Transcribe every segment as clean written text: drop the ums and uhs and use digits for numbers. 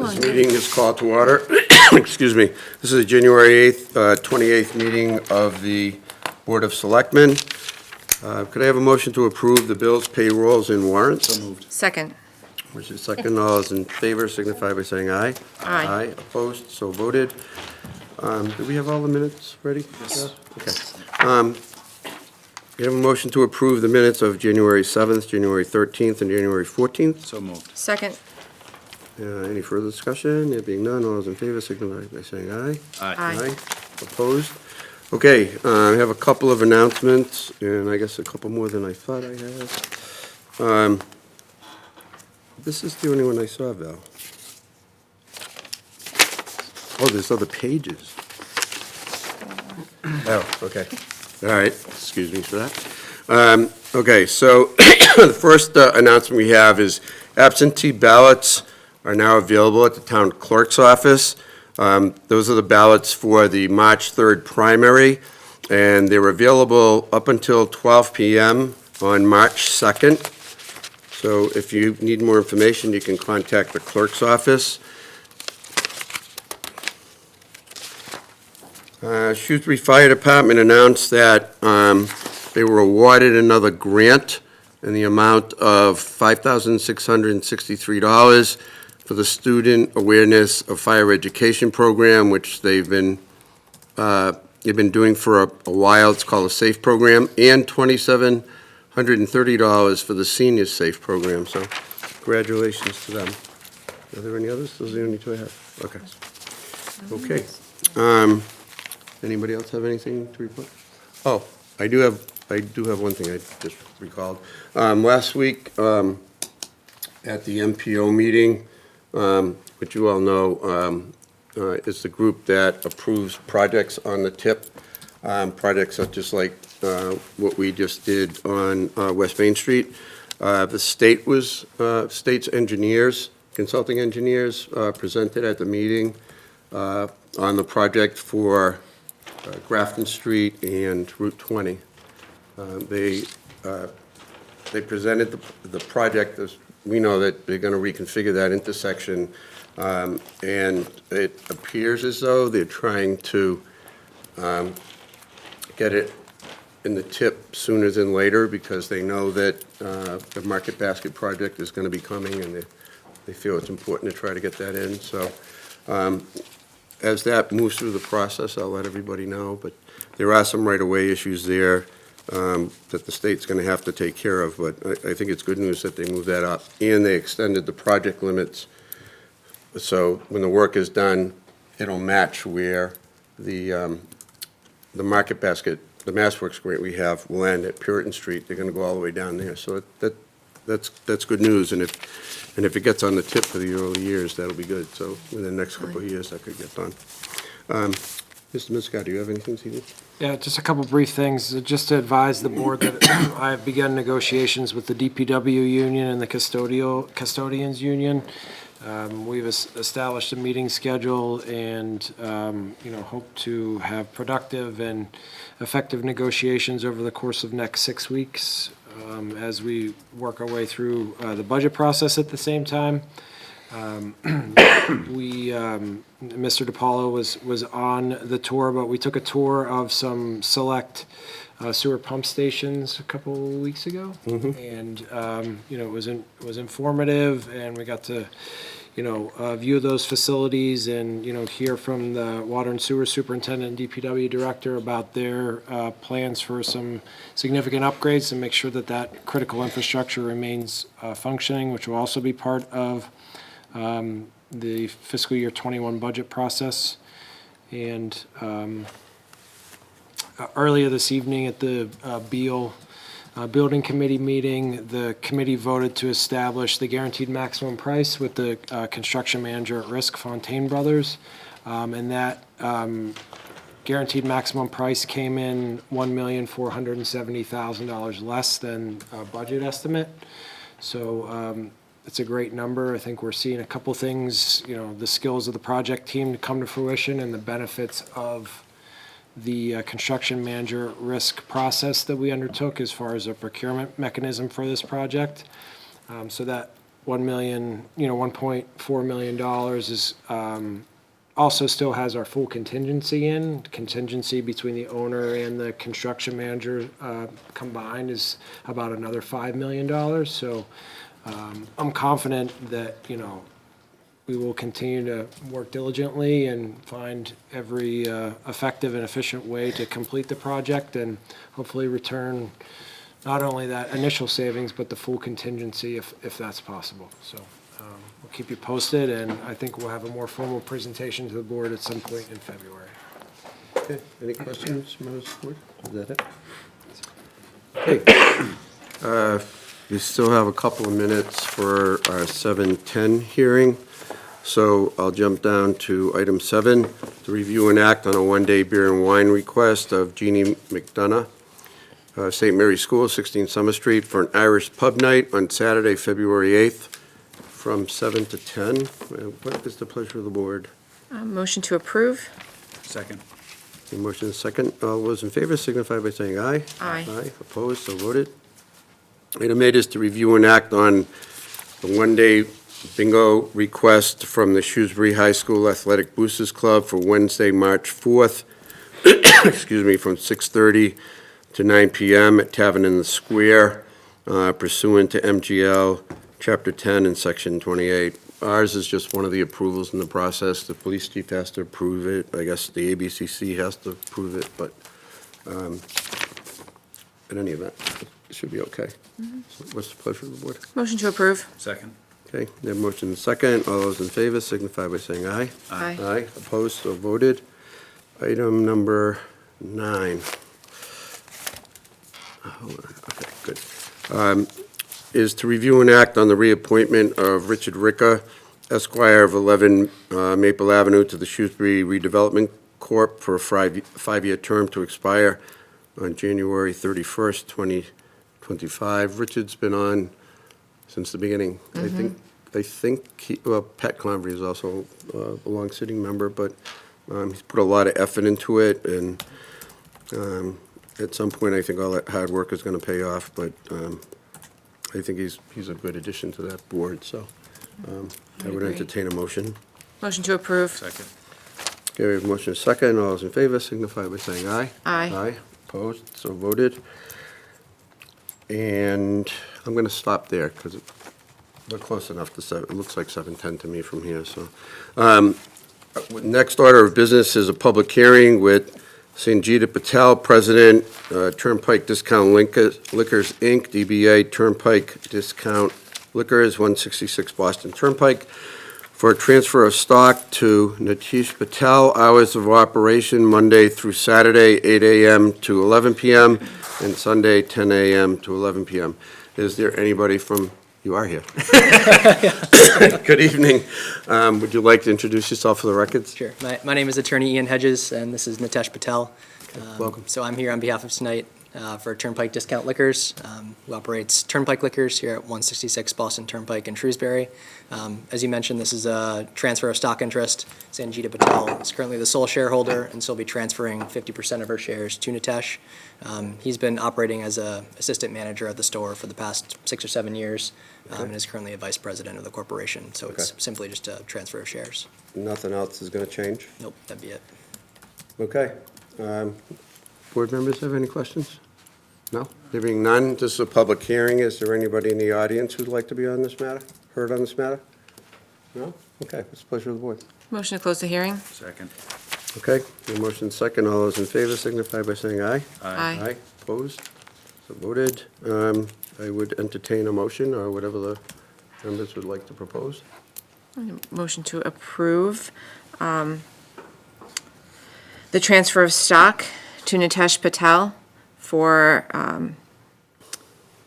This meeting is called to order. Excuse me. This is the January 8th, 28th meeting of the Board of Selectmen. Could I have a motion to approve the bills, payrolls, and warrants? So moved. Second. Which is second. All those in favor signify by saying aye. Aye. Aye. Opposed? So voted. Do we have all the minutes ready? Yes. Okay. We have a motion to approve the minutes of January 7th, January 13th, and January 14th. So moved. Second. Any further discussion? There being none, all those in favor signify by saying aye. Aye. Opposed? Okay, I have a couple of announcements, and I guess a couple more than I thought I had. This is the only one I saw, Val. Oh, there's other pages. Oh, okay. All right, excuse me for that. Okay, so the first announcement we have is absentee ballots are now available at the town clerk's office. Those are the ballots for the March 3rd primary, and they were available up until 12 p.m. on March 2nd. So if you need more information, you can contact the clerk's office. Shrewsbury Fire Department announced that they were awarded another grant in the amount of $5,663 for the Student Awareness of Fire Education Program, which they've been doing for a while. It's called a SAFE program, and $2,730 for the Senior SAFE program. So congratulations to them. Are there any others? Those are the only two I have. Okay. Anybody else have anything to report? Oh, I do have one thing I just recalled. Last week, at the MPO meeting, which you all know, is the group that approves projects on the tip. Projects such as like what we just did on West Main Street. The state's engineers, consulting engineers, presented at the meeting on the project for Grafton Street and Route 20. They presented the project. We know that they're going to reconfigure that intersection, and it appears as though they're trying to get it in the tip sooner than later, because they know that the Market Basket project is going to be coming, and they feel it's important to try to get that in. So as that moves through the process, I'll let everybody know, but there are some right-of-way issues there that the state's going to have to take care of, but I think it's good news that they moved that up, and they extended the project limits, so when the work is done, it'll match where the Market Basket, the MassWorks grant we have, will end at Puritan Street. They're going to go all the way down there, so that's good news, and if it gets on the tip for the early years, that'll be good. So in the next couple of years, that could get done. Mr. Miska, do you have anything to say? Yeah, just a couple brief things. Just to advise the board that I have begun negotiations with the DPW union and the custodians union. We've established a meeting schedule and, hope to have productive and effective negotiations over the course of next 6 weeks as we work our way through the budget process at the same time. Mr. DiPaolo was on the tour, but we took a tour of some select sewer pump stations a couple weeks ago, and it was informative, and we got to view those facilities and hear from the water and sewer superintendent and DPW director about their plans for some significant upgrades to make sure that critical infrastructure remains functioning, which will also be part of the fiscal year 21 budget process. And earlier this evening at the Beal Building Committee meeting, the committee voted to establish the guaranteed maximum price with the construction manager at risk, Fontaine Brothers. And that guaranteed maximum price came in $1,470,000 less than budget estimate. So it's a great number. I think we're seeing a couple things, the skills of the project team to come to fruition, and the benefits of the construction manager risk process that we undertook as far as a procurement mechanism for this project. So that $1.4 million is, also still has our full contingency between the owner and the construction manager, combined is about another $5 million. So, I'm confident that, we will continue to work diligently and find every effective and efficient way to complete the project and hopefully return not only that initial savings, but the full contingency if that's possible. So we'll keep you posted, and I think we'll have a more formal presentation to the board at some point in February. Okay, any questions, members of the board? Is that it? Okay. We still have a couple of minutes for our 7:10 hearing. So I'll jump down to item 7, to review and act on a one-day beer and wine request of Jeannie McDonough, St. Mary's School, 16 Summer Street, for an Irish pub night on Saturday, February 8th, from 7 to 10. What is the pleasure of the board? Motion to approve. Second. The motion is second. All those in favor signify by saying aye. Aye. Aye, opposed, so voted. Item 8 is to review and act on the one-day bingo request from the Shrewsbury High School Athletic Boosters Club for Wednesday, March 4th, excuse me, from 6:30 to 9 p.m. at Tavern in the Square, pursuant to MGL Chapter 10 and Section 28. Ours is just one of the approvals in the process. The police chief has to approve it. I guess the ABCC has to approve it, but in any event, it should be okay. So what's the pleasure of the board? Motion to approve. Second. Okay, their motion is second. All those in favor signify by saying aye. Aye. Aye, opposed, so voted. Item number 9. Hold on, okay, good. Is to review and act on the reappointment of Richard Ricca, Esquire of 11 Maple Avenue, to the Shrewsbury Redevelopment Corp. for a five-year term to expire on January 31st, 2025. Richard's been on since the beginning. I think Pat Convery is also a long sitting member, but he's put a lot of effort into it, and at some point, I think all that hard work is going to pay off, but I think he's a good addition to that board, so I would agree. entertain a motion. Motion to approve. Second. Okay, we have a motion second. All those in favor signify by saying aye. Aye. Aye, opposed, so voted. And I'm going to stop there because we're close enough to 7. It looks like 7:10 to me from here, so. Next order of business is a public hearing with Sanjita Patel, President, Turnpike Discount Liquors, Inc., DBA Turnpike Discount Liquors, 166 Boston Turnpike, for a transfer of stock to Natish Patel. Hours of operation Monday through Saturday, 8 a.m. to 11 p.m., and Sunday, 10 a.m. to 11 p.m. Is there anybody from, you are here? Good evening. Would you like to introduce yourself for the records? Sure. My name is Attorney Ian Hedges, and this is Nitesh Patel. Welcome. So I'm here on behalf of tonight for Turnpike Discount Liquors, who operates Turnpike Liquors here at 166 Boston Turnpike in Shrewsbury. As you mentioned, this is a transfer of stock interest. Sanjita Patel is currently the sole shareholder, and so will be transferring 50% of her shares to Nitesh. He's been operating as an assistant manager at the store for the past 6 or 7 years, and is currently a vice president of the corporation. So it's Okay. simply just a transfer of shares. Nothing else is going to change? Nope, that'd be it. Okay. Board members have any questions? No? There being none, this is a public hearing. Is there anybody in the audience who'd like to be on this matter, heard on this matter? No? Okay, it's the pleasure of the board. Motion to close the hearing. Second. Okay, the motion second. All those in favor signify by saying aye. Aye. Aye, opposed? So voted. I would entertain a motion or whatever the members would like to propose. Motion to approve the transfer of stock to Nitesh Patel for,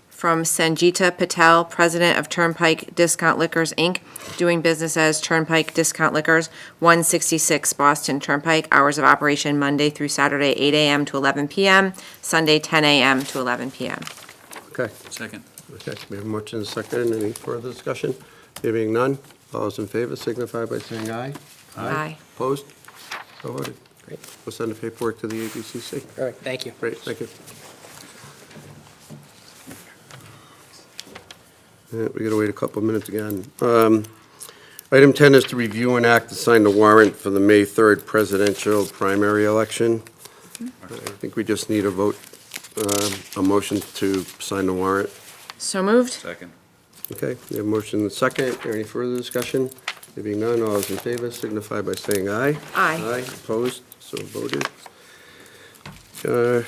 from Sanjita Patel, President of Turnpike Discount Liquors, Inc., doing business as Turnpike Discount Liquors, 166 Boston Turnpike, hours of operation Monday through Saturday, 8 a.m. to 11 p.m., Sunday, 10 a.m. to 11 p.m. Okay, Second. okay, we have a motion second. Any further discussion? There being none, all those in favor signify by saying aye. Aye. Opposed? So voted. Great. We'll send the paperwork to the ABCC. All right, thank you. Great, thank you. We gotta wait a couple of minutes again. Item 10 is to review and act to sign the warrant for the May 3rd presidential primary election. I think we just need a vote, a motion to sign the warrant. So moved? Second. Okay, we have a motion and a second. Any further discussion? There being none, all those in favor signify by saying aye. Aye. Aye, opposed, so voted. Mr.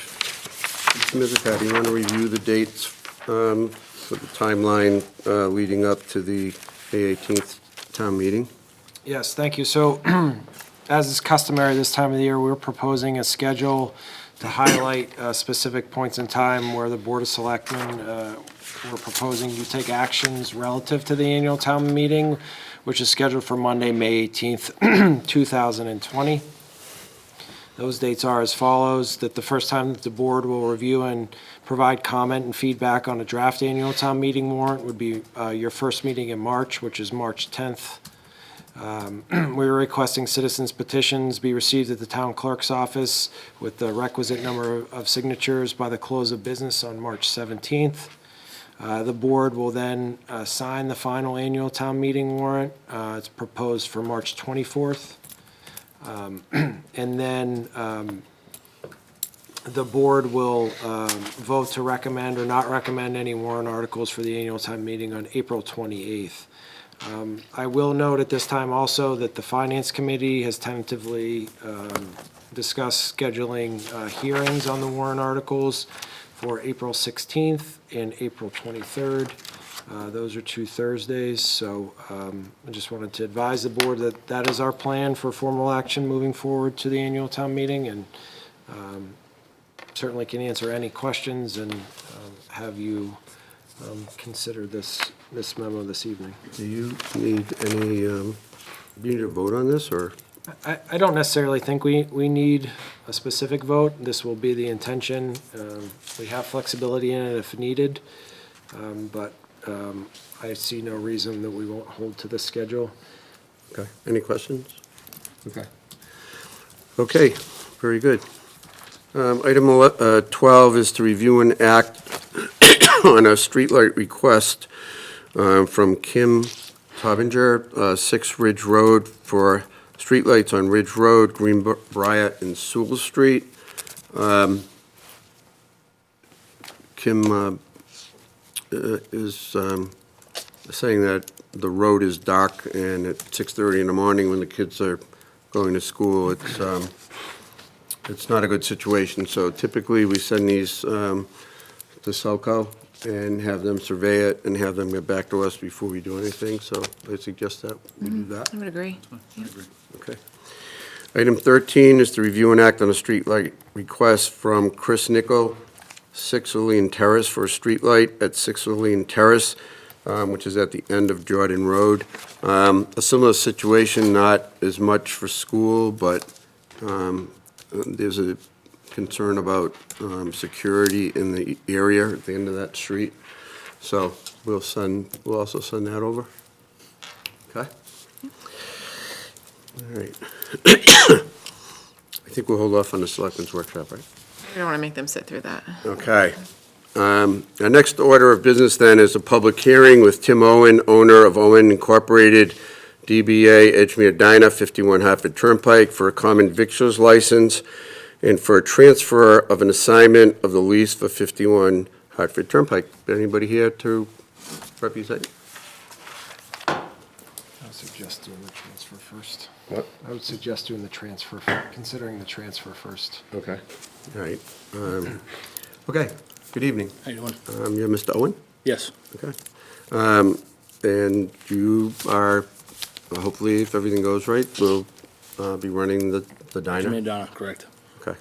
Mizuka, do you want to review the dates for the timeline leading up to the May 18th town meeting? Yes, thank you. So, as is customary this time of the year, we're proposing a schedule to highlight specific points in time where the Board of Selectmen, we're proposing you take actions relative to the annual town meeting, which is scheduled for Monday, May 18th, 2020. Those dates are as follows, that the first time that the board will review and provide comment and feedback on a draft annual town meeting warrant would be your first meeting in March, which is March 10th. We're requesting citizens petitions be received at the town clerk's office with the requisite number of signatures by the close of business on March 17th. The board will then sign the final annual town meeting warrant. It's proposed for March 24th. And then the board will vote to recommend or not recommend any warrant articles for the annual town meeting on April 28th. I will note at this time also that the Finance Committee has tentatively discussed scheduling hearings on the warrant articles for April 16th and April 23rd. Those are 2 Thursdays, so I just wanted to advise the board that that is our plan for formal action moving forward to the annual town meeting, and certainly can answer any questions and have you consider this memo this evening. Do you need any, you need a vote on this, or? I don't necessarily think we need a specific vote. This will be the intention. We have flexibility in it if needed, but I see no reason that we won't hold to this schedule. Okay, any questions? Okay. Okay, very good. Item 12 is to review and act on a streetlight request from Kim Tobinger, 6 Ridge Road, for streetlights on Ridge Road, Greenbrier, and Sewell Street. Kim is saying that the road is dark, and at 6:30 in the morning when the kids are going to school, it's not a good situation. So typically, we send these to Selco and have them survey it and have them get back to us before we do anything. So I suggest that we do that. I would agree. Okay. Item 13 is to review and act on a streetlight request from Chris Nichol, 6 Olean Terrace, for a streetlight at 6 Olean Terrace, which is at the end of Jordan Road. A similar situation, not as much for school, but there's a concern about security in the area at the end of that street. So we'll also send that over. Okay? All right. I think we'll hold off on the Selectmen's workshop, right? We don't want to make them sit through that. Okay. Our next order of business then is a public hearing with Tim Owen, owner of Owen Incorporated, DBA Edgemere Diner, 51 Hartford Turnpike, for a common victuals license and for a transfer of an assignment of the lease for 51 Hartford Turnpike. Anybody here to represent? I would suggest doing the transfer first. What? I would suggest doing the transfer, considering the transfer first. Okay. All right. Okay. Good evening. How you doing? You're Mr. Owen? Yes. Okay. And you are, hopefully, if everything goes right, will be running the diner? Jimmy Donna, correct. Okay.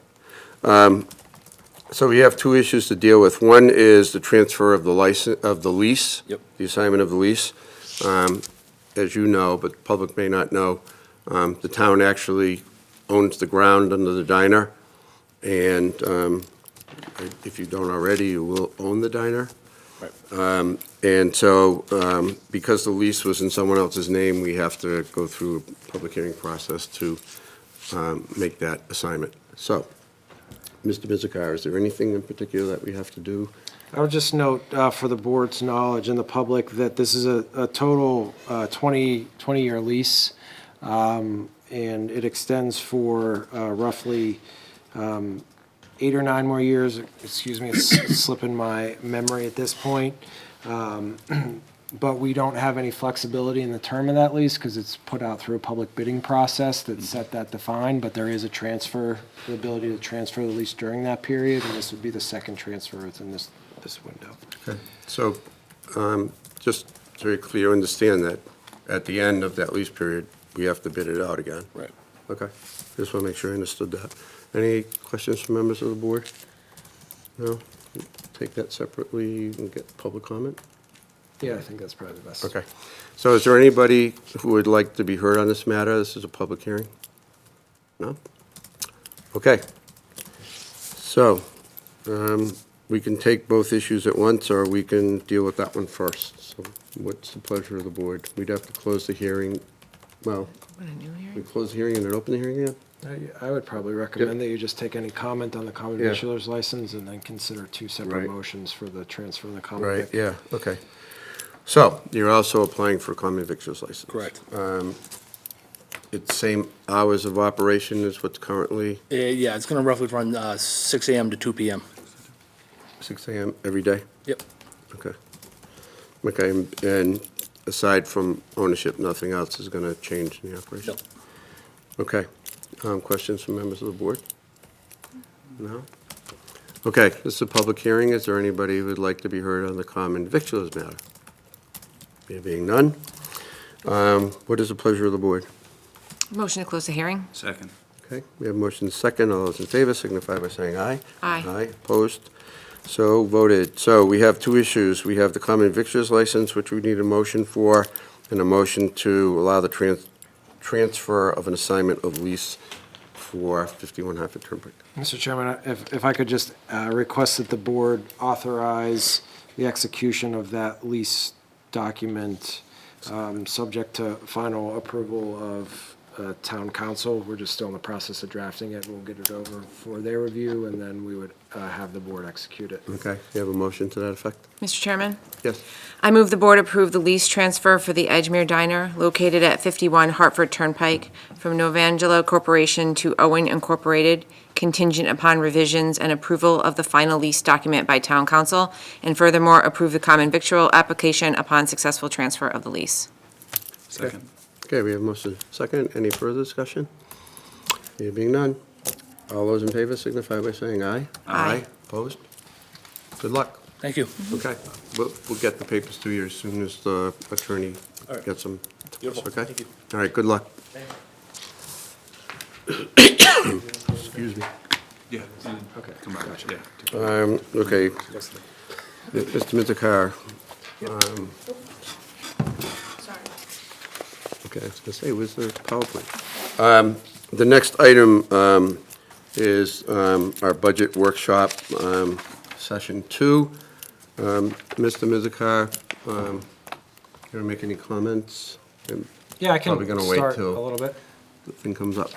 So we have 2 issues to deal with. One is the transfer of the license, of the lease. Yep. The assignment of the lease. As you know, but the public may not know, the town actually owns the ground under the diner. And if you don't already, you will own the diner. Right. And so, because the lease was in someone else's name, we have to go through a public hearing process to make that assignment. So, Mr. Mizuka, is there anything in particular that we have to do? I would just note for the board's knowledge and the public that this is a total 20-year lease, and it extends for roughly 8 or 9 more years. Excuse me, it's slipping my memory at this point. But we don't have any flexibility in the term of that lease because it's put out through a public bidding process that set that defined, but there is a transfer, the ability to transfer the lease during that period, and this would be the second transfer within this window. Okay. So, just so you're clear, understand that at the end of that lease period, we have to bid it out again. Right. Okay. Just want to make sure I understood that. Any questions from members of the board? No? Take that separately and get public comment? Yeah, I think that's probably the best. Okay. So is there anybody who would like to be heard on this matter? This is a public hearing? No? Okay. So, we can take both issues at once, or we can deal with that one first. So what's the pleasure of the board? We'd have to close the hearing, well, we close the hearing and then open the hearing again? I would probably recommend that you just take any comment on the common Yeah. victualer's license and then consider 2 separate Right. motions for the transfer of the common Right, vic. yeah, okay. So, you're also applying for a common victuals license? Correct. It's same hours of operation as what's currently Yeah, it's gonna roughly run 6 AM to 2 PM. 6 AM every day? Yep. Okay. Okay, and aside from ownership, nothing else is gonna change in the operation? No. Okay. Questions from members of the board? No? Okay, this is a public hearing. Is there anybody who would like to be heard on the common victuals matter? There being none, what is the pleasure of the board? Motion to close the hearing? Second. Okay, we have motion second. All those in favor signify by saying aye. Aye. Aye, opposed? So voted. So we have 2 issues. We have the common victuals license, which we need a motion for, and a motion to allow the transfer of an assignment of lease for 51 Hartford Turnpike. Mr. Chairman, if I could just request that the board authorize the execution of that lease document, subject to final approval of town council. We're just still in the process of drafting it. We'll get it over for their review, and then we would have the board execute it. Okay, you have a motion to that effect? Mr. Chairman? Yes. I move the board approve the lease transfer for the Edgemere Diner located at 51 Hartford Turnpike from Novangelo Corporation to Owen Incorporated, contingent upon revisions and approval of the final lease document by town council, and furthermore, approve the common victual application upon successful transfer of the lease. Second. Okay, we have motion second. Any further discussion? There being none, all those in favor signify by saying aye. Aye. Opposed? Good luck. Thank you. Okay, we'll get the papers to you as soon as the attorney All right. gets them. Beautiful. Okay? Thank you. All right, good luck. Excuse me. Yeah. Okay. Come back, yeah. Okay, Mr. Mizikar. Okay, I was gonna say, where's the PowerPoint? The next item is our budget workshop, session 2. Mr. Mizikar, you gonna make any comments? Yeah, I can Probably gonna wait start a till- little bit. The thing comes up.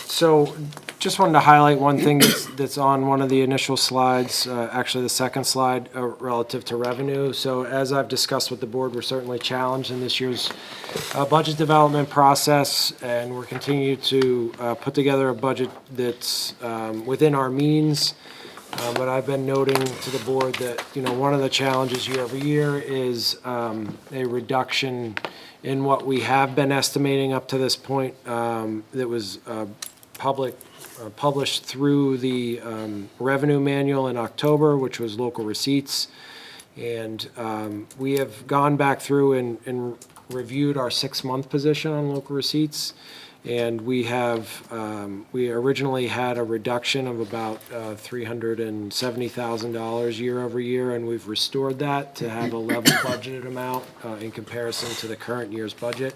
So just wanted to highlight one thing that's on one of the initial slides, actually the second slide, relative to revenue. So as I've discussed with the board, we're certainly challenged in this year's budget development process, and we're continuing to put together a budget that's within our means. But I've been noting to the board that, one of the challenges year over year is a reduction in what we have been estimating up to this point, that was published through the revenue manual in October, which was local receipts. And we have gone back through and reviewed our 6-month position on local receipts. And we originally had a reduction of about $370,000 year over year, and we've restored that to have a level budgeted amount in comparison to the current year's budget.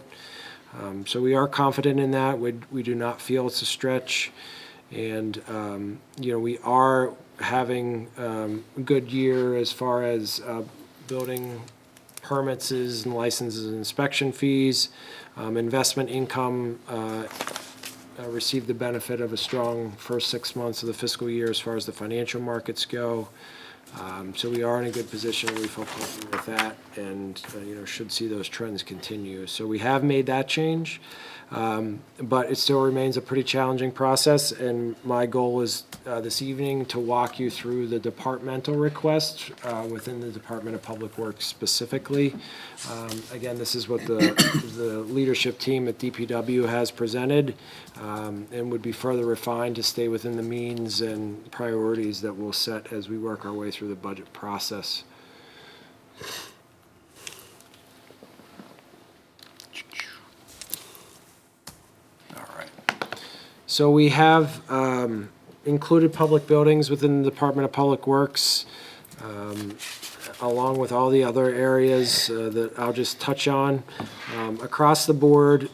So we are confident in that. We do not feel it's a stretch. And, we are having a good year as far as building permits and licenses and inspection fees. Investment income received the benefit of a strong first 6 months of the fiscal year as far as the financial markets go. So we are in a good position. We feel comfortable with that and, should see those trends continue. So we have made that change, but it still remains a pretty challenging process. And my goal is this evening to walk you through the departmental requests within the Department of Public Works specifically. Again, this is what the leadership team at DPW has presented and would be further refined to stay within the means and priorities that we'll set as we work our way through the budget process. All right. So we have included public buildings within the Department of Public Works, along with all the other areas that I'll just touch on. Across the board,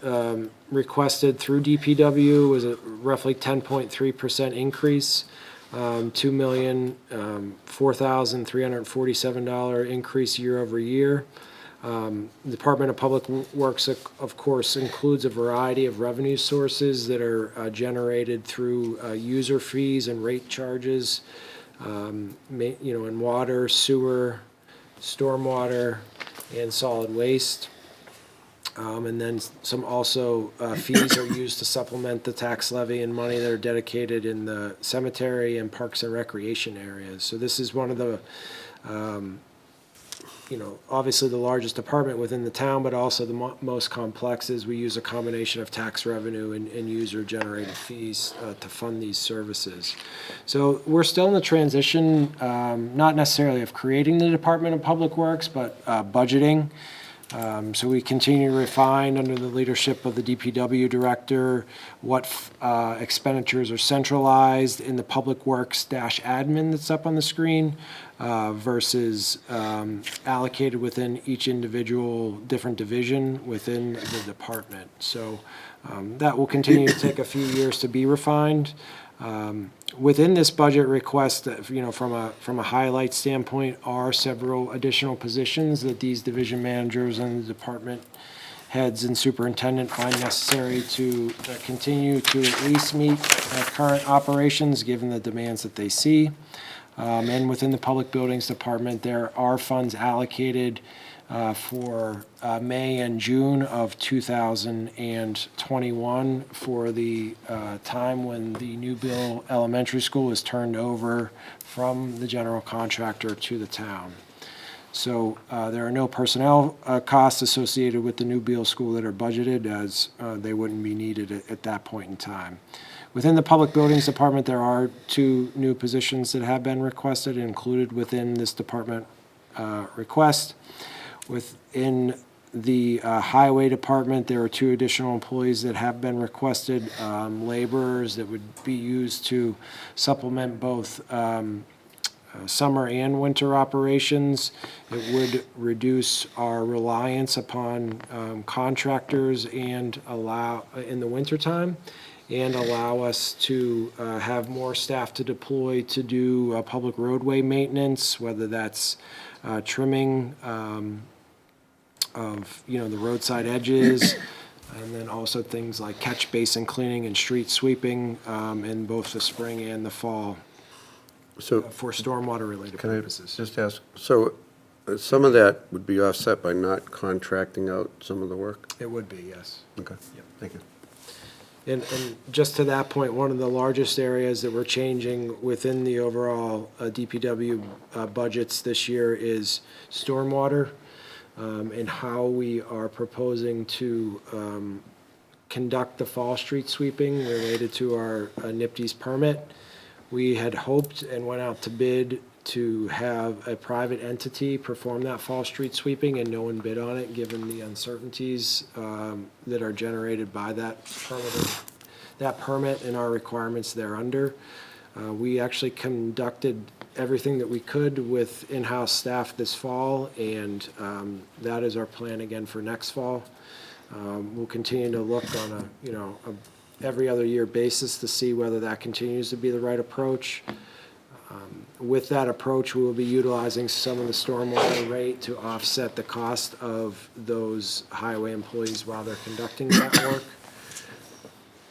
requested through DPW was a roughly 10.3% increase, $2,004,347 increase year over year. The Department of Public Works, of course, includes a variety of revenue sources that are generated through user fees and rate charges, in water, sewer, stormwater, and solid waste. And then some also fees are used to supplement the tax levy and money that are dedicated in the cemetery and parks and recreation areas. So this is one of the, obviously the largest department within the town, but also the most complex is we use a combination of tax revenue and user-generated fees to fund these services. So we're still in the transition, not necessarily of creating the Department of Public Works, but budgeting. So we continue to refine under the leadership of the DPW director what expenditures are centralized in the Public Works -admin that's up on the screen versus allocated within each individual different division within the department. So that will continue to take a few years to be refined. Within this budget request, from a highlight standpoint, are several additional positions that these division managers and the department heads and superintendent find necessary to continue to at least meet current operations, given the demands that they see. And within the Public Buildings Department, there are funds allocated for May and June of 2021 for the time when the New Bill Elementary School is turned over from the general contractor to the town. So there are no personnel costs associated with the New Bill School that are budgeted, as they wouldn't be needed at that point in time. Within the Public Buildings Department, there are 2 new positions that have been requested and included within this department request. Within the Highway Department, there are 2 additional employees that have been requested, laborers that would be used to supplement both summer and winter operations. It would reduce our reliance upon contractors and allow, in the wintertime, and allow us to have more staff to deploy to do public roadway maintenance, whether that's trimming of the roadside edges, and then also things like catch basin cleaning and street sweeping in both the spring and the fall So for stormwater related can I purposes. just ask, so some of that would be offset by not contracting out some of the work? It would be, yes. Okay, thank you. And just to that point, one of the largest areas that we're changing within the overall DPW budgets this year is stormwater, and how we are proposing to conduct the fall street sweeping related to our NIPD's permit. We had hoped and went out to bid to have a private entity perform that fall street sweeping, and no one bid on it, given the uncertainties that are generated by that permit and our requirements thereunder. We actually conducted everything that we could with in-house staff this fall, and that is our plan again for next fall. We'll continue to look on a every other year basis to see whether that continues to be the right approach. With that approach, we will be utilizing some of the stormwater rate to offset the cost of those highway employees while they're conducting that work.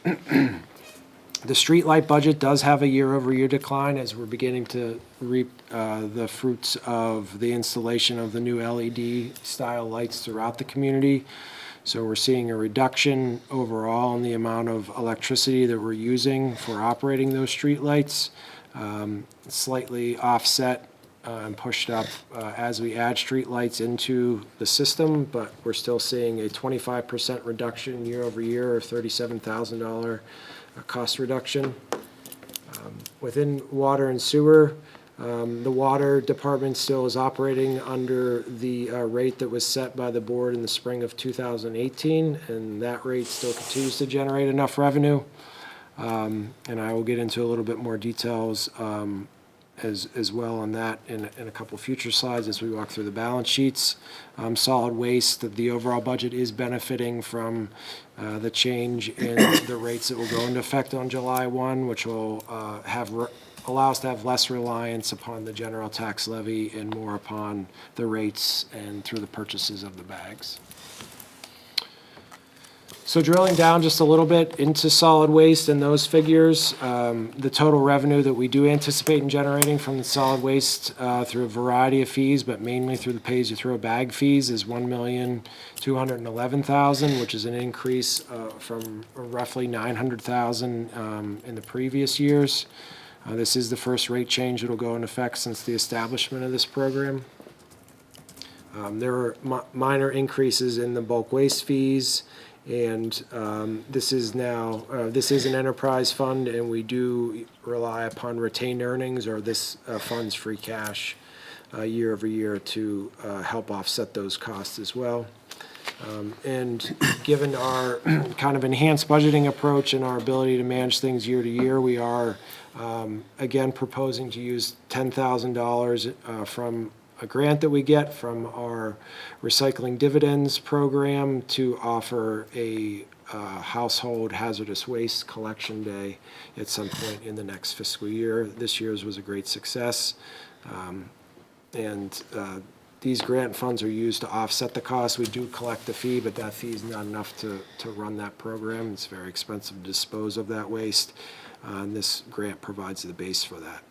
The streetlight budget does have a year-over-year decline as we're beginning to reap the fruits of the installation of the new LED-style lights throughout the community. So we're seeing a reduction overall in the amount of electricity that we're using for operating those streetlights, slightly offset and pushed up as we add streetlights into the system, but we're still seeing a 25% reduction year-over-year, or $37,000 cost reduction. Within water and sewer, the water department still is operating under the rate that was set by the board in the spring of 2018, and that rate still continues to generate enough revenue. And I will get into a little bit more details as well on that in a couple future slides as we walk through the balance sheets. Solid waste, the overall budget is benefiting from the change in the rates that will go into effect on July 1, which will allow us to have less reliance upon the general tax levy and more upon the rates and through the purchases of the bags. So drilling down just a little bit into solid waste and those figures, the total revenue that we do anticipate in generating from the solid waste through a variety of fees, but mainly through the pay-as-you-throw bag fees, is $1,211,000, which is an increase from roughly $900,000 in the previous years. This is the first rate change that will go into effect since the establishment of this program. There are minor increases in the bulk waste fees, and this is an enterprise fund, and we do rely upon retained earnings, or this fund's free cash year over year to help offset those costs as well. And given our kind of enhanced budgeting approach and our ability to manage things year to year, we are again proposing to use $10,000 from a grant that we get from our recycling dividends program to offer a household hazardous waste collection day at some point in the next fiscal year. This year's was a great success. These grant funds are used to offset the cost. We do collect the fee, but that fee is not enough to run that program. It's very expensive to dispose of that waste. And this grant provides the base for that.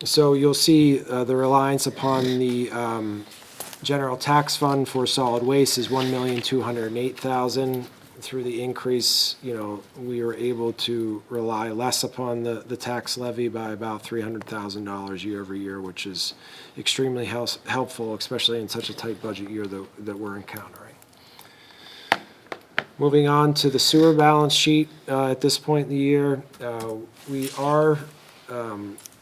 So you'll see the reliance upon the general tax fund for solid waste is $1,208,000. Through the increase, we were able to rely less upon the tax levy by about $300,000 year over year, which is extremely helpful, especially in such a tight budget year that we're encountering. Moving on to the sewer balance sheet, at this point in the year, we are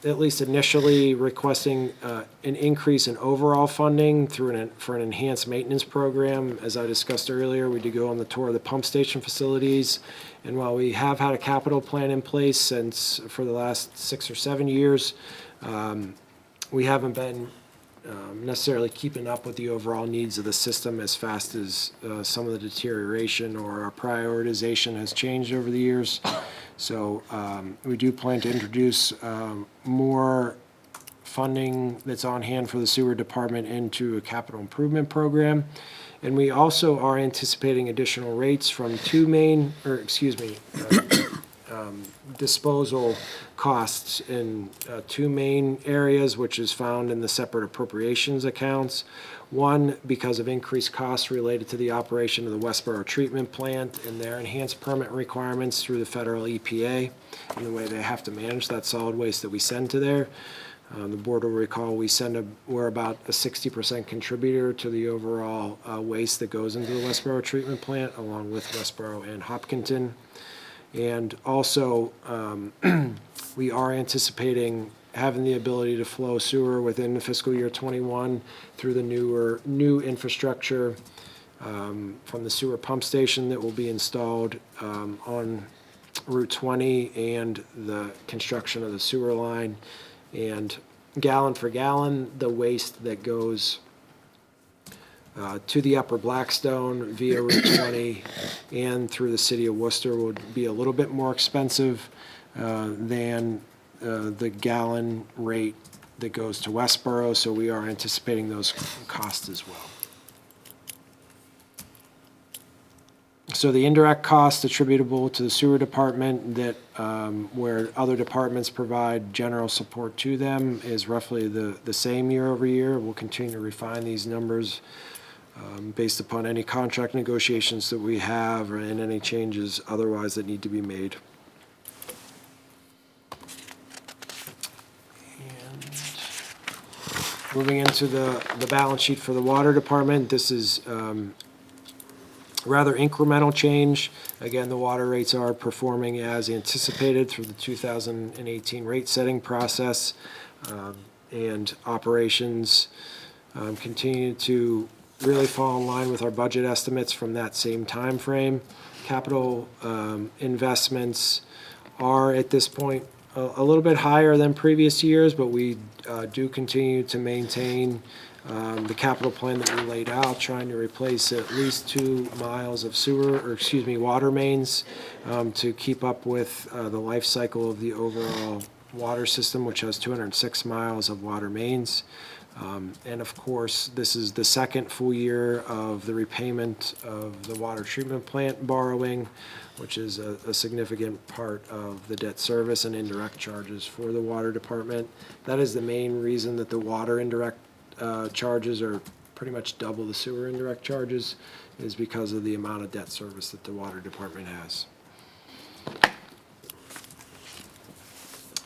at least initially requesting an increase in overall funding for an enhanced maintenance program. As I discussed earlier, we did go on the tour of the pump station facilities, and while we have had a capital plan in place for the last 6 or 7 years, we haven't been necessarily keeping up with the overall needs of the system as fast as some of the deterioration or our prioritization has changed over the years. So we do plan to introduce more funding that's on hand for the sewer department into a capital improvement program. And we also are anticipating additional rates from disposal costs in 2 main areas, which is found in the separate appropriations accounts. One, because of increased costs related to the operation of the Westboro treatment plant and their enhanced permit requirements through the federal EPA and the way they have to manage that solid waste that we send to there. The board will recall we're about a 60% contributor to the overall waste that goes into the Westboro treatment plant, along with Westboro and Hopkinton. And also, we are anticipating having the ability to flow sewer within the fiscal year 21 through the new infrastructure from the sewer pump station that will be installed on Route 20 and the construction of the sewer line. And gallon for gallon, the waste that goes to the Upper Blackstone via Route 20 and through the city of Worcester would be a little bit more expensive than the gallon rate that goes to Westboro, so we are anticipating those costs as well. So the indirect cost attributable to the sewer department that, where other departments provide general support to them is roughly the same year over year. We'll continue to refine these numbers based upon any contract negotiations that we have and any changes otherwise that need to be made. And moving into the balance sheet for the water department, this is rather incremental change. Again, the water rates are performing as anticipated through the 2018 rate setting process, and operations continue to really fall in line with our budget estimates from that same time frame. Capital investments are at this point a little bit higher than previous years, but we do continue to maintain the capital plan that we laid out, trying to replace at least 2 miles of water mains to keep up with the life cycle of the overall water system, which has 206 miles of water mains. And of course, this is the second full year of the repayment of the water treatment plant borrowing, which is a significant part of the debt service and indirect charges for the water department. That is the main reason that the water indirect charges are pretty much double the sewer indirect charges, is because of the amount of debt service that the water department has.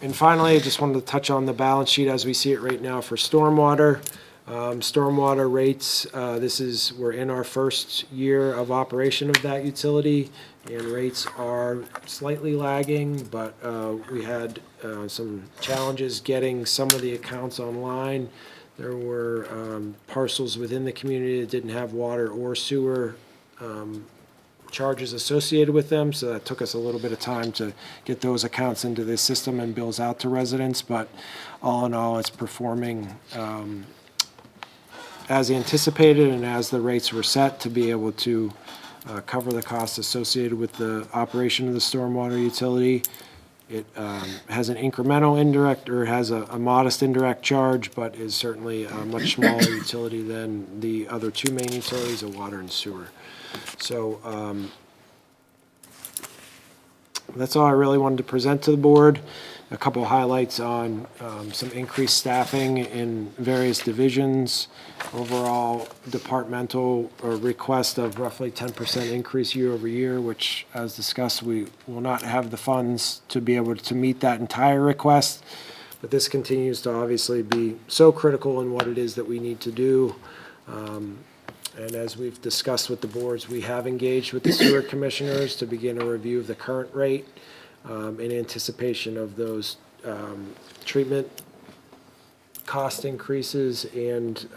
And finally, I just wanted to touch on the balance sheet as we see it right now for stormwater. Stormwater rates, we're in our first year of operation of that utility, and rates are slightly lagging, but we had some challenges getting some of the accounts online. There were parcels within the community that didn't have water or sewer charges associated with them, so that took us a little bit of time to get those accounts into the system and bills out to residents, but all in all, it's performing as anticipated and as the rates were set to be able to cover the costs associated with the operation of the stormwater utility. It has an incremental indirect, or has a modest indirect charge, but is certainly a much smaller utility than the other two main utilities of water and sewer. So that's all I really wanted to present to the board. A couple highlights on some increased staffing in various divisions. Overall departmental request of roughly 10% increase year over year, which, as discussed, we will not have the funds to be able to meet that entire request. But this continues to obviously be so critical in what it is that we need to do. And as we've discussed with the boards, we have engaged with the sewer commissioners to begin a review of the current rate in anticipation of those treatment cost increases and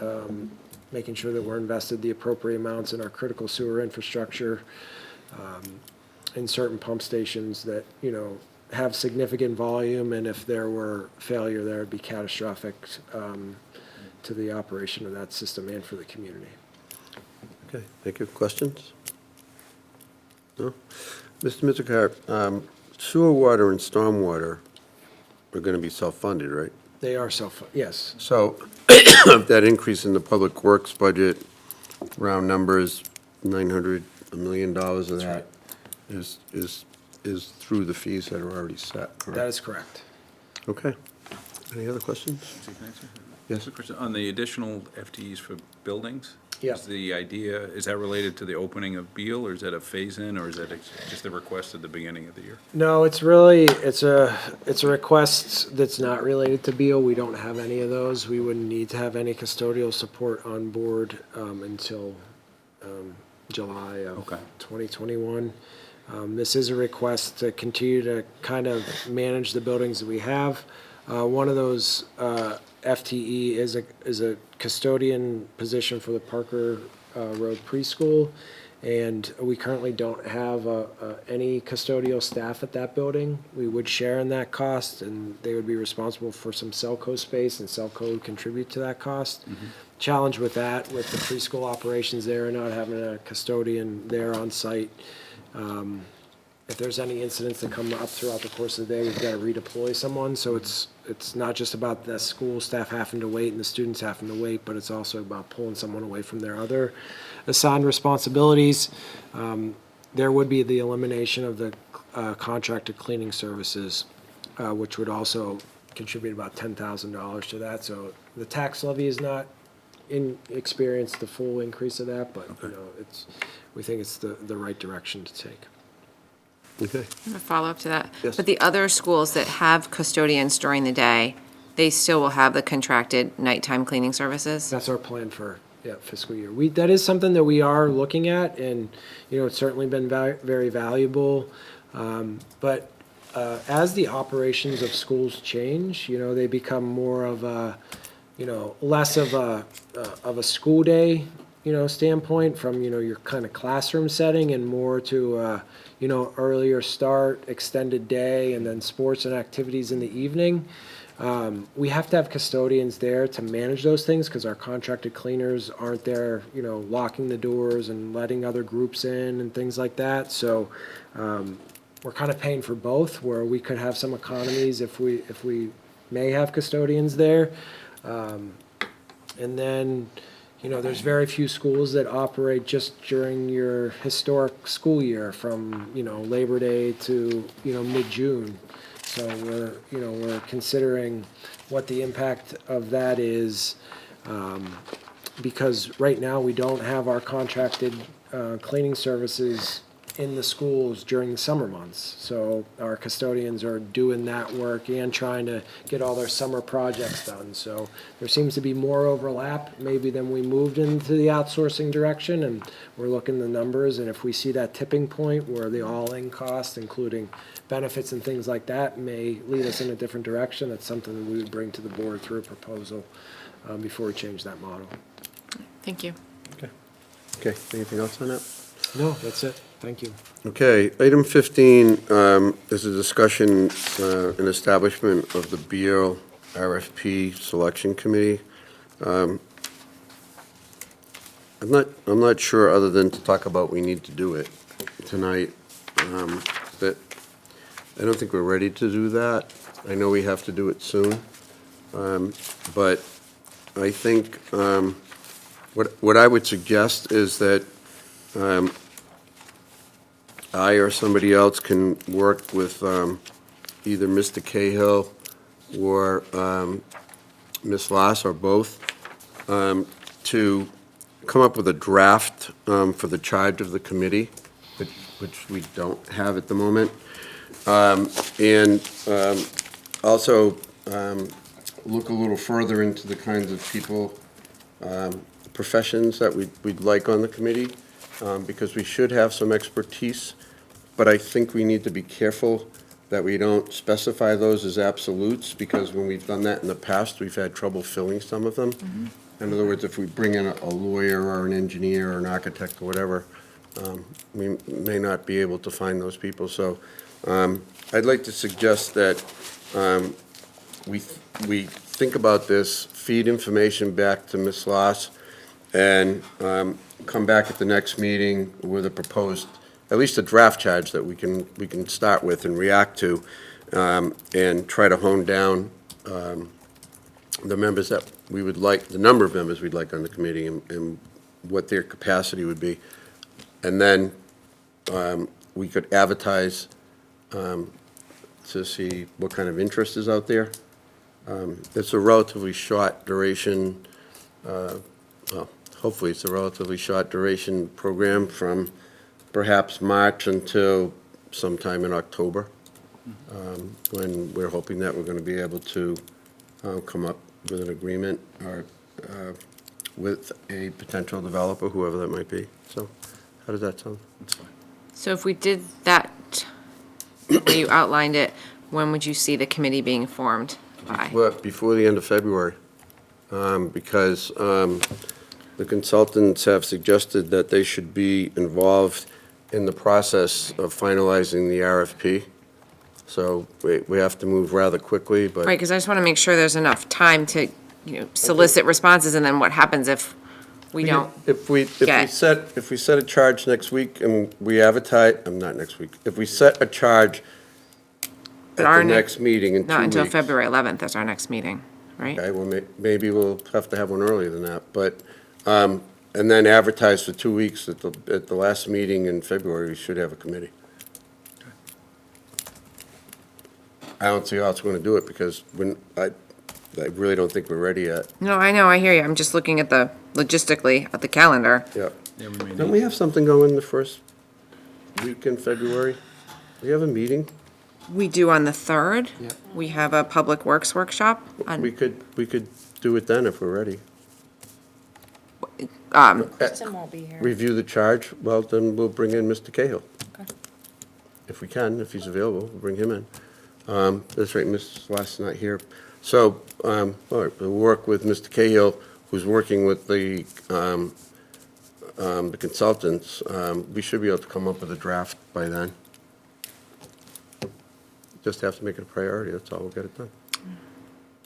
making sure that we're invested the appropriate amounts in our critical sewer infrastructure in certain pump stations that, have significant volume, and if there were failure there, it'd be catastrophic to the operation of that system and for the community. Okay, thank you. Questions? No? Mr. Mizikar, sewer water and stormwater are going to be self-funded, right? They are yes. So that increase in the public works budget, round numbers, $900 million of that is through the fees that are already set, correct? That is correct. Okay. Any other questions? Yes. Just a question, on the additional FTEs for buildings? Yeah. Is the idea, is that related to the opening of Beal, or is that a phase-in, or is that just a request at the beginning of the year? No, it's a request that's not related to Beal. We don't have any of those. We wouldn't need to have any custodial support on board until July of Okay. 2021. This is a request to continue to kind of manage the buildings that we have. One of those FTE is a custodian position for the Parker Road Preschool, and we currently don't have any custodial staff at that building. We would share in that cost, and they would be responsible for some Celco space, and Celco would contribute to that cost. Challenge with that, with the preschool operations there, and not having a custodian there on site. If there's any incidents that come up throughout the course of the day, we've got to redeploy someone. So it's not just about the school staff having to wait and the students having to wait, but it's also about pulling someone away from their other assigned responsibilities. there would be the elimination of the contracted cleaning services, which would also contribute about $10,000 to that. So the tax levy is not experienced the full increase of that, but, you know, we think it's the right direction to take. Okay. I have a follow-up to that. Yes. But the other schools that have custodians during the day, they still will have the contracted nighttime cleaning services? That's our plan for, fiscal year. That is something that we are looking at, and, you know, it's certainly been very valuable. But as the operations of schools change, you know, they become more of a, you know, less of a school day, you know, standpoint from, you know, your kind of classroom setting, and more to, you know, earlier start, extended day, and then sports and activities in the evening. We have to have custodians there to manage those things, because our contracted cleaners aren't there, you know, locking the doors and letting other groups in and things like that. So we're kind of paying for both, where we could have some economies if we may have custodians there. And then, you know, there's very few schools that operate just during your historic school year from, you know, Labor Day to, you know, mid-June. So we're considering what the impact of that is, because right now we don't have our contracted cleaning services in the schools during the summer months. So our custodians are doing that work and trying to get all their summer projects done. So there seems to be more overlap maybe than we moved into the outsourcing direction, and we're looking at the numbers, and if we see that tipping point where the all-in cost, including benefits and things like that, may lead us in a different direction, that's something that we would bring to the board through a proposal before we change that model. Thank you. Okay, anything else on that? No, that's it. Thank you. Okay, item 15 is a discussion and establishment of the Beal RFP Selection Committee. I'm not sure, other than to talk about we need to do it tonight, that I don't think we're ready to do that. I know we have to do it soon, but I think what I would suggest is that I or somebody else can work with either Mr. Cahill or Ms. Lass, or both, to come up with a draft for the charge of the committee, which we don't have at the moment. And also look a little further into the kinds of people, professions that we'd like on the committee, because we should have some expertise, but I think we need to be careful that we don't specify those as absolutes, because when we've done that in the past, we've had trouble filling some of them. In other words, if we bring in a lawyer or an engineer or an architect or whatever, we may not be able to find those people. So I'd like to suggest that we think about this, feed information back to Ms. Lass, and come back at the next meeting with a proposed, at least a draft charge that we can start with and react to, and try to hone down the members that we would like, the number of members we'd like on the committee, and what their capacity would be. And then we could advertise to see what kind of interest is out there. It's a relatively short duration, well, hopefully it's a relatively short duration program from perhaps March until sometime in October, when we're hoping that we're going to be able to come up with an agreement or with a potential developer, whoever that might be. So how does that sound? That's fine. So if we did that, the way you outlined it, when would you see the committee being formed by? Well, before the end of February, because the consultants have suggested that they should be involved in the process of finalizing the RFP. So we have to move rather quickly, but. Right, because I just want to make sure there's enough time to, solicit responses, and then what happens if we don't? If we get- set a charge next week and we advertise, not next week, if we set a charge But at our the ne- next meeting in 2 weeks. Not until February 11th, that's our next meeting, right? Okay, well, maybe we'll have to have one earlier than that, but and then advertise for 2 weeks. At the last meeting in February, we should have a committee. I don't see how else we're gonna do it, because I really don't think we're ready yet. No, I know, I hear you. I'm just looking at logistically, at the calendar. Yeah. Yeah, we may Don't need, we have something going the first week in February? We have a meeting? We do on the 3rd. Yep. We have a Public Works workshop on, We could do it then if we're ready. Kristen won't be here. Review the charge, well, then we'll bring in Mr. Cahill. Okay. If we can, if he's available, we'll bring him in. That's right, Ms. Last's not here. So, all right, we'll work with Mr. Cahill, who's working with the consultants. We should be able to come up with a draft by then. Just have to make it a priority, that's all, we'll get it done.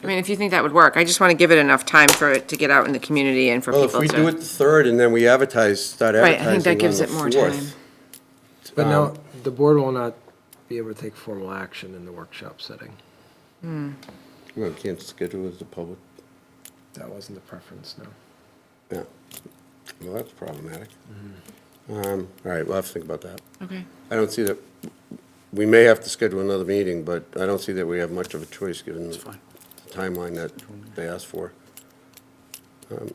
I mean, if you think that would work, I just want to give it enough time for it to get out in the community and for Well, people if to. we do it the 3rd and then we start Right, advertising I think that gives on it the more 4th. time. But no, the board will not be able to take formal action in the workshop setting. Well, we can't schedule it as a public, That wasn't the preference, no. yeah. Well, that's problematic. All right, we'll have to think about that. Okay. I don't see that, we may have to schedule another meeting, but I don't see that we have much of a choice given the timeline that they asked for.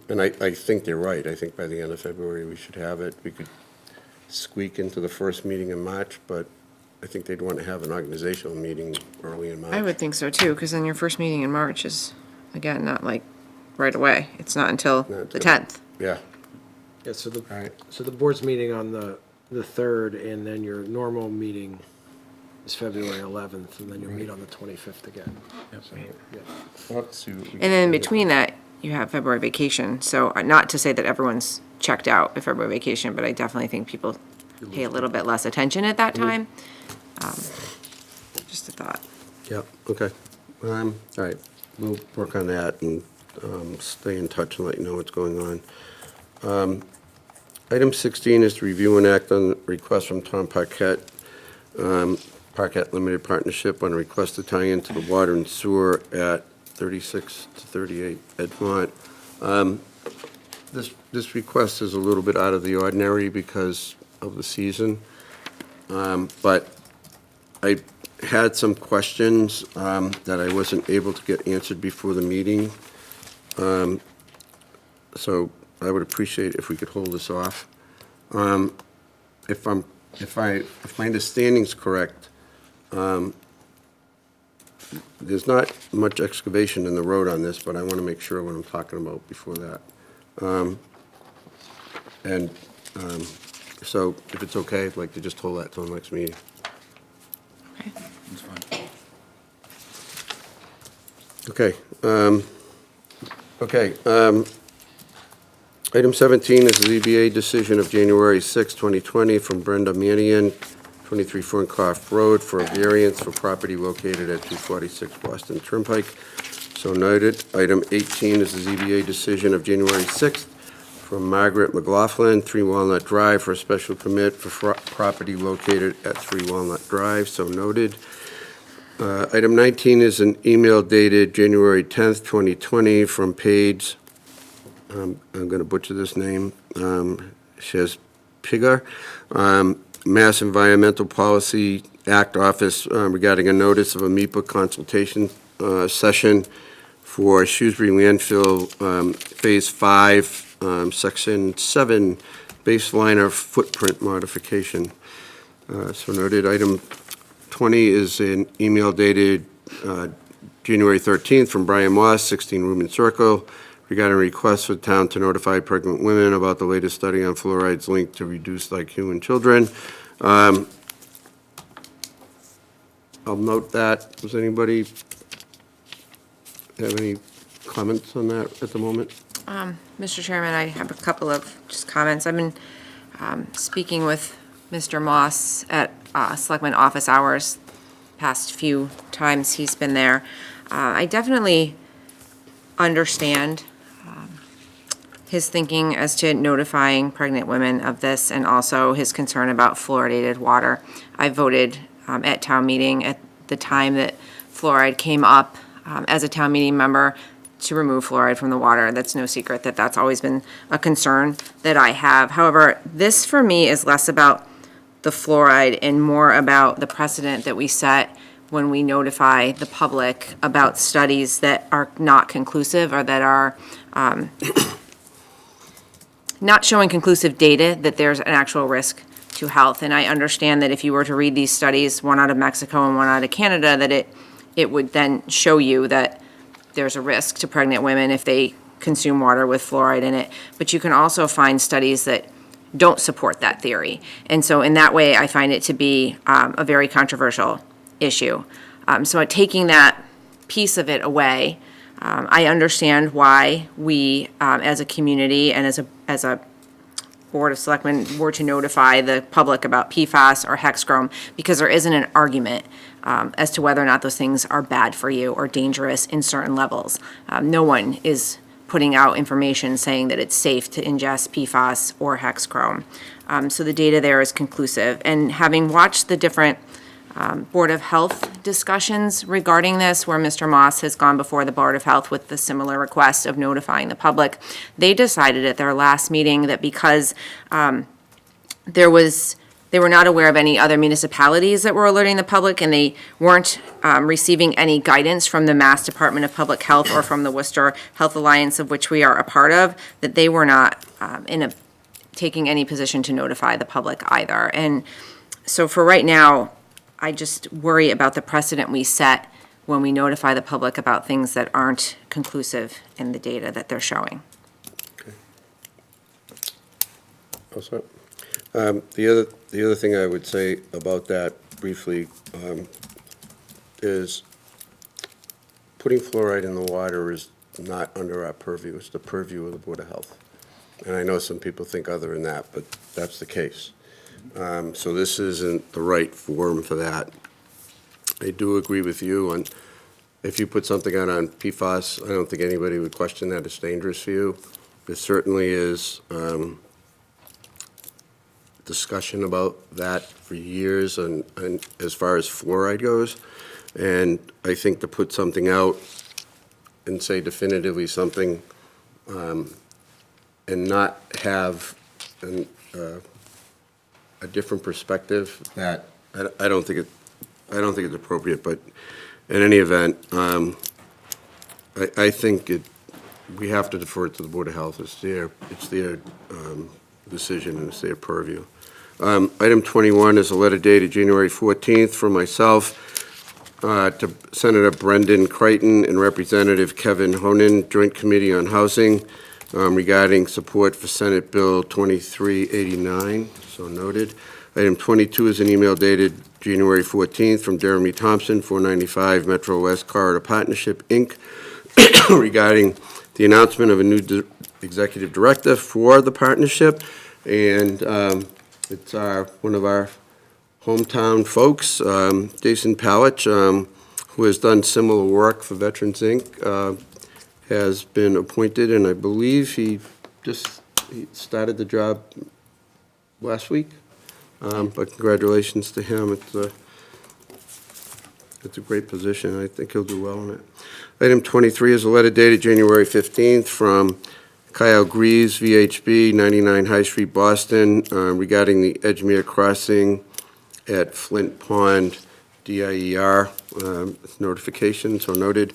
And I think they're right. I think by the end of February, we should have it. We could squeak into the first meeting in March, but I think they'd want to have an organizational meeting early in March. I would think so too, because then your first meeting in March is, again, not like right away. It's not until Not the until- 10th. Yeah, Yeah, so the, all right. so the board's meeting on the 3rd, and then your normal meeting is February 11th, and then you'll meet on the 25th again. So, yeah. We'll have to see what we And then in can do. between that, you have February vacation. So not to say that everyone's checked out at February vacation, but I definitely think people pay a little bit less attention at that time. Just a thought. Yep, okay. All right, we'll work on that and stay in touch and let you know what's going on. Item 16 is to review and act on request from Tom Paquette, Paquette Limited Partnership on a request to tie into the water and sewer at 36 to 38 Edmont. This request is a little bit out of the ordinary because of the season, but I had some questions that I wasn't able to get answered before the meeting. So I would appreciate if we could hold this off. If my understanding's correct, there's not much excavation in the road on this, but I want to make sure what I'm talking about before that. So if it's okay, I'd like to just hold that till the next meeting. Okay. it's fine. Item 17 is the ZBA decision of January 6, 2020, from Brenda Manion, 23 Ferncroft Road, for a variance for property located at 246 Boston Turnpike. So noted. Item 18 is the ZBA decision of January 6th, from Margaret McLaughlin, 3 Walnut Drive, for a special permit for property located at 3 Walnut Drive. So noted. Item 19 is an email dated January 10th, 2020, from Paige, I'm going to butcher this name, Pigar, Mass Environmental Policy Act Office, regarding a notice of a MEPA consultation session for Shrewsbury landfill, Phase 5, Section 7, baseliner footprint modification. So noted. Item 20 is an email dated January 13th from Brian Moss, 16 Rubin Circle, regarding a request for the town to notify pregnant women about the latest study on fluorides linked to reduced IQ in children. I'll note that. Does anybody have any comments on that at the moment? Mr. Chairman, I have a couple of just comments. I've been speaking with Mr. Moss at Selectmen office hours past few times he's been there. I definitely understand his thinking as to notifying pregnant women of this, and also his concern about fluoridated water. I voted at town meeting at the time that fluoride came up as a town meeting member to remove fluoride from the water. That's no secret that that's always been a concern that I have. However, this for me is less about the fluoride and more about the precedent that we set when we notify the public about studies that are not conclusive or that are not showing conclusive data that there's an actual risk to health. And I understand that if you were to read these studies, one out of Mexico and one out of Canada, that it would then show you that there's a risk to pregnant women if they consume water with fluoride in it. But you can also find studies that don't support that theory. And so in that way, I find it to be a very controversial issue. So taking that piece of it away, I understand why we, as a community and as a Board of Selectmen, were to notify the public about PFAS or hexchrome, because there isn't an argument as to whether or not those things are bad for you or dangerous in certain levels. No one is putting out information saying that it's safe to ingest PFAS or hexchrome. So the data there is conclusive. And having watched the different Board of Health discussions regarding this, where Mr. Moss has gone before the Board of Health with the similar request of notifying the public, they decided at their last meeting that because they were not aware of any other municipalities that were alerting the public, and they weren't receiving any guidance from the Mass Department of Public Health or from the Worcester Health Alliance, of which we are a part of, that they were not taking any position to notify the public either. And so for right now, I just worry about the precedent we set when we notify the public about things that aren't conclusive in the data that they're showing. All set. The other thing I would say about that briefly is putting fluoride in the water is not under our purview. It's the purview of the Board of Health. And I know some people think other than that, but that's the case. So this isn't the right forum for that. I do agree with you on, if you put something out on PFAS, I don't think anybody would question that it's dangerous for you. There certainly is discussion about that for years and as far as fluoride goes. And I think to put something out and say definitively something and not have a different perspective, that I don't think it's appropriate. But in any event, I think we have to defer it to the Board of Health. It's their decision and it's their purview. Item 21 is a letter dated January 14th from myself to Senator Brendan Creighton and Representative Kevin Honan, Joint Committee on Housing, regarding support for Senate Bill 2389, so noted. Item 22 is an email dated January 14th from Jeremy Thompson, 495 Metro West Corridor Partnership, Inc., regarding the announcement of a new executive director for the partnership. And it's one of our hometown folks, Jason Palich, who has done similar work for Veterans, Inc., has been appointed, and I believe he started the job last week. But congratulations to him. It's a great position. I think he'll do well in it. Item 23 is a letter dated January 15th from Kyle Greaves, VHB, 99 High Street, Boston, regarding the Edgemere Crossing at Flint Pond, DIER notification, so noted.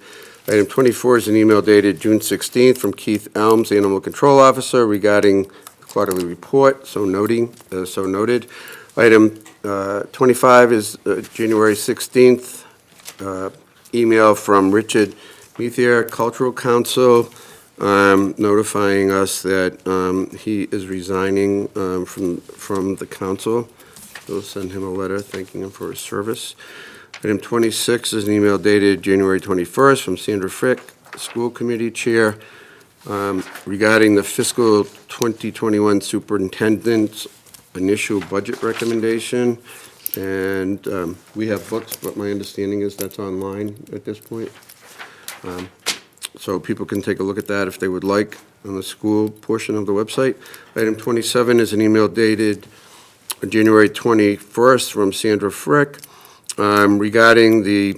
Item 24 is an email dated June 16th from Keith Elms, Animal Control Officer, regarding the quarterly report, so noted. Item 25 is January 16th, email from Richard Methier, Cultural Council, notifying us that he is resigning from the council. We'll send him a letter thanking him for his service. Item 26 is an email dated January 21st from Sandra Frick, School Committee Chair, regarding the fiscal 2021 superintendent's initial budget recommendation. And we have books, but my understanding is that's online at this point. So people can take a look at that if they would like on the school portion of the website. Item 27 is an email dated January 21st from Sandra Frick regarding the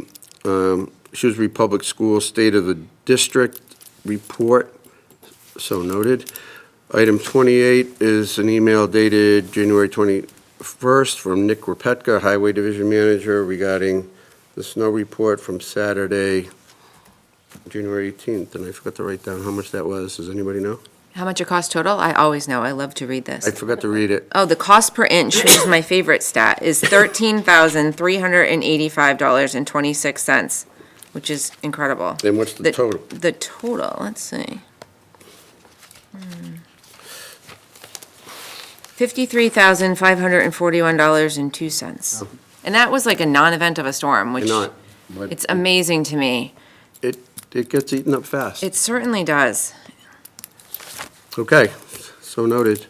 Shrewsbury Public School State of the District report, so noted. Item 28 is an email dated January 21st from Nick Repetka, Highway Division Manager, regarding the snow report from Saturday, January 18th, and I forgot to write down how much that was. Does anybody know? How much it cost total? I always know. I love to read this. I forgot to read it. Oh, the cost per inch, which is my favorite stat, is $13,385.26, which is incredible. And what's the total? The total, let's see. $53,541.02. And that was like a non-event of a storm, which Not, but it's amazing to me. it gets eaten up fast. It certainly does. Okay, so noted.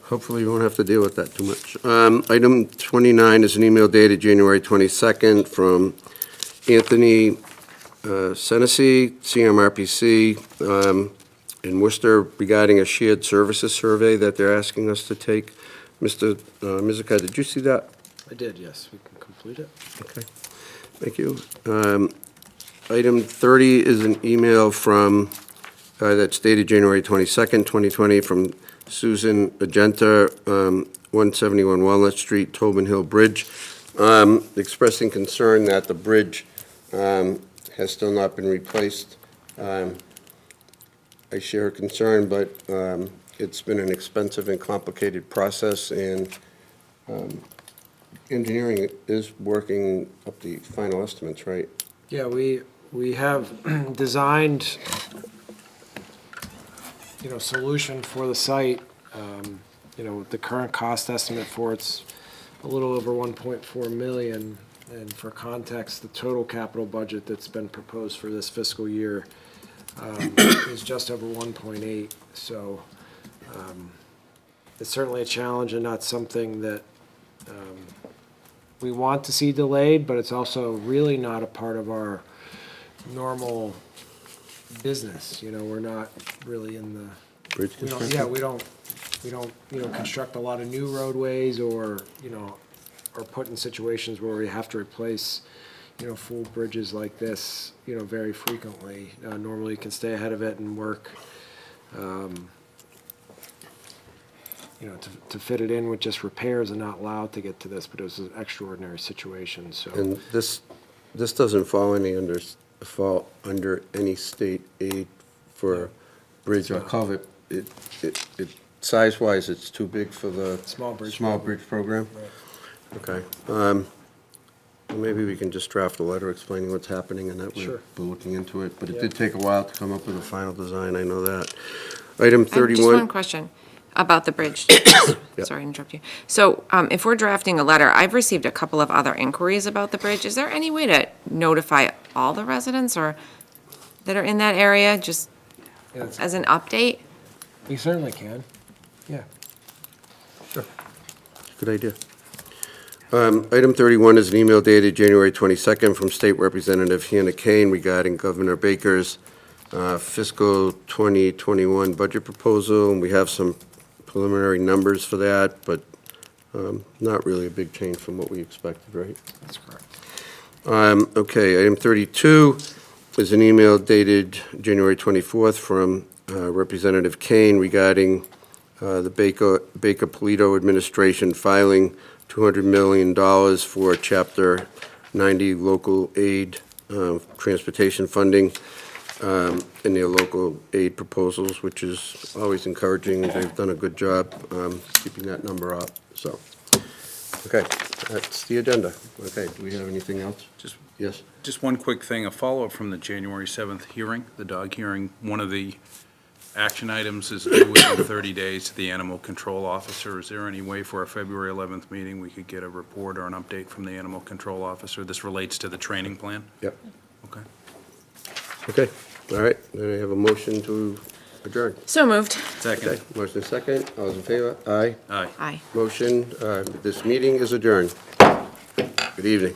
Hopefully you won't have to deal with that too much. Item 29 is an email dated January 22nd from Anthony Senesi, CMRPC, in Worcester, regarding a shared services survey that they're asking us to take. Mr. Mizuka, did you see that? I did, yes. We can complete it. Okay, thank you. Item 30 is an email from, that's dated January 22nd, 2020, from Susan Agenta, 171 Walnut Street, Tobin Hill Bridge, expressing concern that the bridge has still not been replaced. I share her concern, but it's been an expensive and complicated process, and engineering is working up the final estimates, right? Yeah, we have designed, solution for the site. The current cost estimate for it's a little over 1.4 million. And for context, the total capital budget that's been proposed for this fiscal year is just over 1.8. So it's certainly a challenge and not something that we want to see delayed, but it's also really not a part of our normal business. We're not really in the, Bridge we don't, construction? we don't, construct a lot of new roadways or put in situations where we have to replace, full bridges like this, very frequently. Normally you can stay ahead of it and work, to fit it in with just repairs and not allowed to get to this, but it was an extraordinary situation, so. And this doesn't fall under any state aid for bridge or culvert. It size-wise, it's too big for the Small bridge program? Right. Okay. Well, maybe we can just draft a letter explaining what's happening, and that Sure. we're looking into it. But it Yeah. did take a while to come up with a final design, I know that. Item I have just one 31. question about the bridge. Yeah. Sorry to interrupt you. So if we're drafting a letter, I've received a couple of other inquiries about the bridge. Is there any way to notify all the residents or that are in that area, just Yeah, it's- as an update? We certainly can, yeah. Good idea. Item 31 is an email dated January 22nd from State Representative Hannah Kane regarding Governor Baker's fiscal 2021 budget proposal, and we have some preliminary numbers for that, but not really a big change from what we expected, right? That's correct. Okay, item 32 is an email dated January 24th from Representative Kane regarding the Baker-Polito administration filing $200 million for Chapter 90 local aid transportation funding in their local aid proposals, which is always encouraging. They've done a good job keeping that number up, so. Okay, that's the agenda. Okay, do we have anything else? Yes? Just one quick thing, a follow-up from the January 7th hearing, the dog hearing. One of the action items is due within 30 days to the animal control officer. Is there any way for our February 11th meeting, we could get a report or an update from the animal control officer? This relates to the training plan? Yep. Okay. Okay, all right, then I have a motion to adjourn. So moved. Okay, Second. motion is second. All those in favor? Aye. Aye. Aye. Motion, this meeting is adjourned. Good evening.